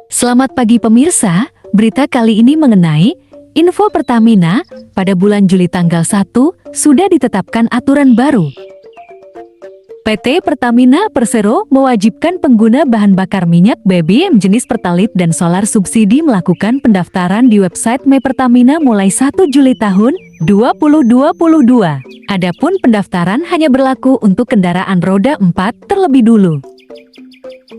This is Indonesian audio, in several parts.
Selamat pagi pemirsa, berita kali ini mengenai info Pertamina pada bulan Juli tanggal 1 sudah ditetapkan aturan baru. PT Pertamina Persero mewajibkan pengguna bahan bakar minyak BBM jenis Pertalite dan solar subsidi melakukan pendaftaran di website My Pertamina mulai 1 Juli tahun 2022. Adapun pendaftaran hanya berlaku untuk kendaraan roda 4 terlebih dulu.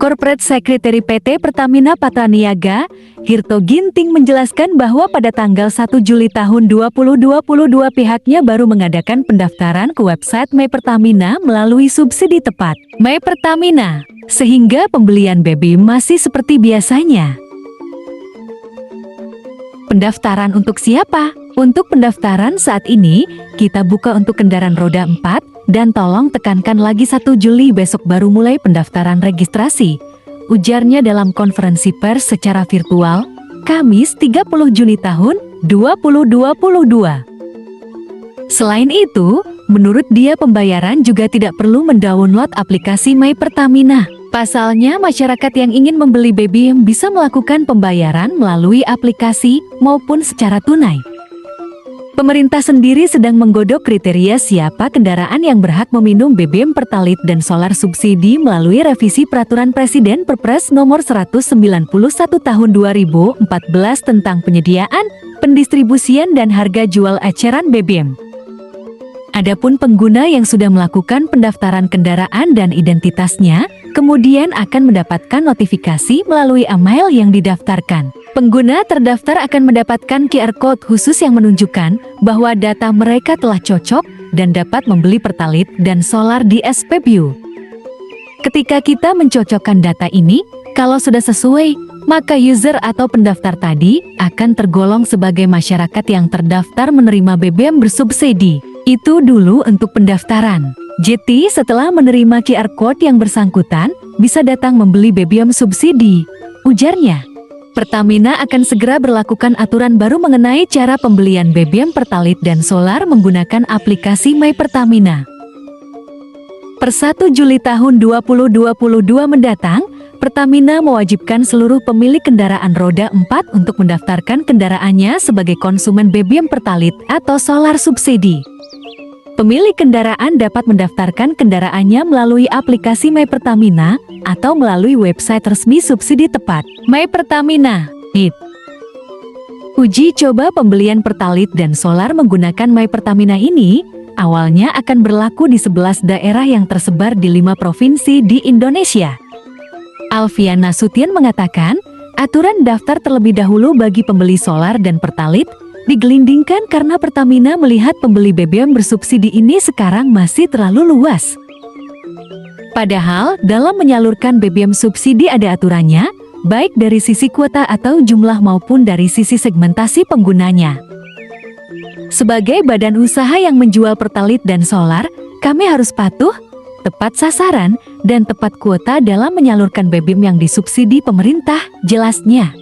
Corporate Secretary PT Pertamina Patraniaga, Hirto Ginting menjelaskan bahwa pada tanggal 1 Juli tahun 2022 pihaknya baru mengadakan pendaftaran ke website My Pertamina melalui subsidi tepat My Pertamina, sehingga pembelian BBM masih seperti biasanya. Pendaftaran untuk siapa? Untuk pendaftaran saat ini, kita buka untuk kendaraan roda 4, dan tolong tekankan lagi 1 Juli besok baru mulai pendaftaran registrasi, ujarnya dalam konferensi pers secara virtual, Kamis 30 Juni tahun 2022. Selain itu, menurut dia pembayaran juga tidak perlu mendownload aplikasi My Pertamina. Pasalnya, masyarakat yang ingin membeli BBM bisa melakukan pembayaran melalui aplikasi maupun secara tunai. Pemerintah sendiri sedang menggodok kriteria siapa kendaraan yang berhak meminum BBM Pertalite dan solar subsidi melalui revisi Peraturan Presiden Perpres Nomor 191 Tahun 2014 tentang penyediaan, pendistribusian dan harga jual eceran BBM. Adapun pengguna yang sudah melakukan pendaftaran kendaraan dan identitasnya, kemudian akan mendapatkan notifikasi melalui email yang didaftarkan. Pengguna terdaftar akan mendapatkan QR Code khusus yang menunjukkan bahwa data mereka telah cocok dan dapat membeli Pertalite dan solar di SPBU. Ketika kita mencocokkan data ini, kalau sudah sesuai, maka user atau pendaftar tadi akan tergolong sebagai masyarakat yang terdaftar menerima BBM bersubsidi. Itu dulu untuk pendaftaran. Jadi setelah menerima QR Code yang bersangkutan, bisa datang membeli BBM subsidi, ujarnya. Pertamina akan segera berlakukan aturan baru mengenai cara pembelian BBM Pertalite dan solar menggunakan aplikasi My Pertamina. Per 1 Juli tahun 2022 mendatang, Pertamina mewajibkan seluruh pemilik kendaraan roda 4 untuk mendaftarkan kendaraannya sebagai konsumen BBM Pertalite atau solar subsidi. Pemilik kendaraan dapat mendaftarkan kendaraannya melalui aplikasi My Pertamina atau melalui website resmi subsidi tepat, My Pertamina. Uji coba pembelian Pertalite dan solar menggunakan My Pertamina ini awalnya akan berlaku di 11 daerah yang tersebar di 5 provinsi di Indonesia. Alfian Nasution mengatakan, aturan daftar terlebih dahulu bagi pembeli solar dan Pertalite digelindingkan karena Pertamina melihat pembeli BBM bersubsidi ini sekarang masih terlalu luas. Padahal, dalam menyalurkan BBM subsidi ada aturannya, baik dari sisi kuota atau jumlah maupun dari sisi segmentasi penggunanya. Sebagai badan usaha yang menjual Pertalite dan solar, kami harus patuh, tepat sasaran, dan tepat kuota dalam menyalurkan BBM yang disubsidi pemerintah, jelasnya.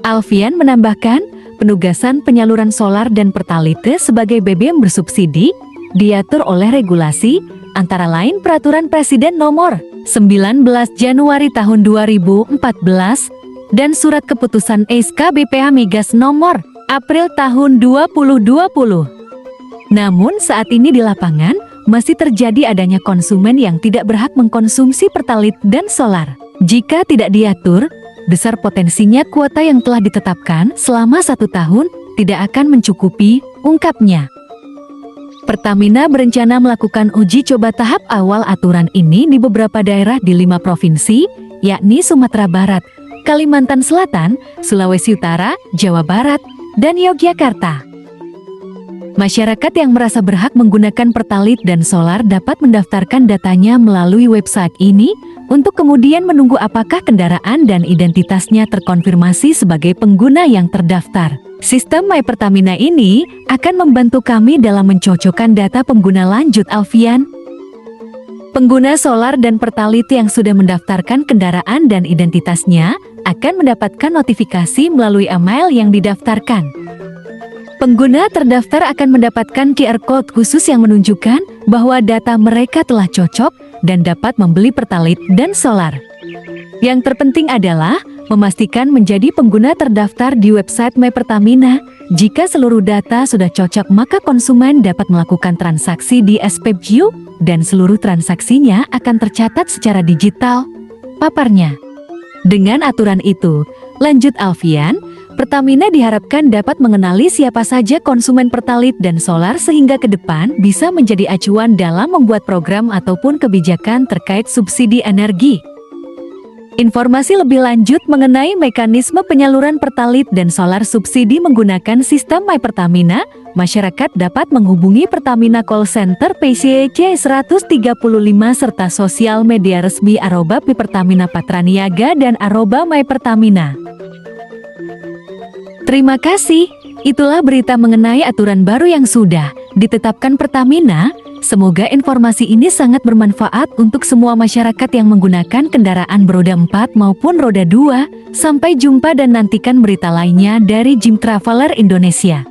Alfian menambahkan, penugasan penyaluran solar dan Pertalite sebagai BBM bersubsidi diatur oleh regulasi, antara lain Peraturan Presiden Nomor 19 Januari tahun 2014 dan Surat Keputusan SK BPH Migas Nomor April tahun 2020. Namun saat ini di lapangan masih terjadi adanya konsumen yang tidak berhak mengkonsumsi Pertalite dan solar. Jika tidak diatur, besar potensinya kuota yang telah ditetapkan selama 1 tahun tidak akan mencukupi, ungkapnya. Pertamina berencana melakukan uji coba tahap awal aturan ini di beberapa daerah di 5 provinsi, yakni Sumatera Barat, Kalimantan Selatan, Sulawesi Utara, Jawa Barat, dan Yogyakarta. Masyarakat yang merasa berhak menggunakan Pertalite dan solar dapat mendaftarkan datanya melalui website ini, untuk kemudian menunggu apakah kendaraan dan identitasnya terkonfirmasi sebagai pengguna yang terdaftar. Sistem My Pertamina ini akan membantu kami dalam mencocokkan data pengguna, lanjut Alfian. Pengguna solar dan Pertalite yang sudah mendaftarkan kendaraan dan identitasnya akan mendapatkan notifikasi melalui email yang didaftarkan. Pengguna terdaftar akan mendapatkan QR Code khusus yang menunjukkan bahwa data mereka telah cocok dan dapat membeli Pertalite dan solar. Yang terpenting adalah memastikan menjadi pengguna terdaftar di website My Pertamina. Jika seluruh data sudah cocok, maka konsumen dapat melakukan transaksi di SPBU dan seluruh transaksinya akan tercatat secara digital, paparnya. Dengan aturan itu, lanjut Alfian, Pertamina diharapkan dapat mengenali siapa saja konsumen Pertalite dan solar sehingga ke depan bisa menjadi acuan dalam membuat program ataupun kebijakan terkait subsidi energi. Informasi lebih lanjut mengenai mekanisme penyaluran Pertalite dan solar subsidi menggunakan sistem My Pertamina, masyarakat dapat menghubungi Pertamina Call Center PCC 135 serta sosial media resmi @Pertamina Patraniaga dan @MyPertamina. Terima kasih, itulah berita mengenai aturan baru yang sudah ditetapkan Pertamina. Semoga informasi ini sangat bermanfaat untuk semua masyarakat yang menggunakan kendaraan beroda 4 maupun roda 2. Sampai jumpa dan nantikan berita lainnya dari Jim Traveler Indonesia.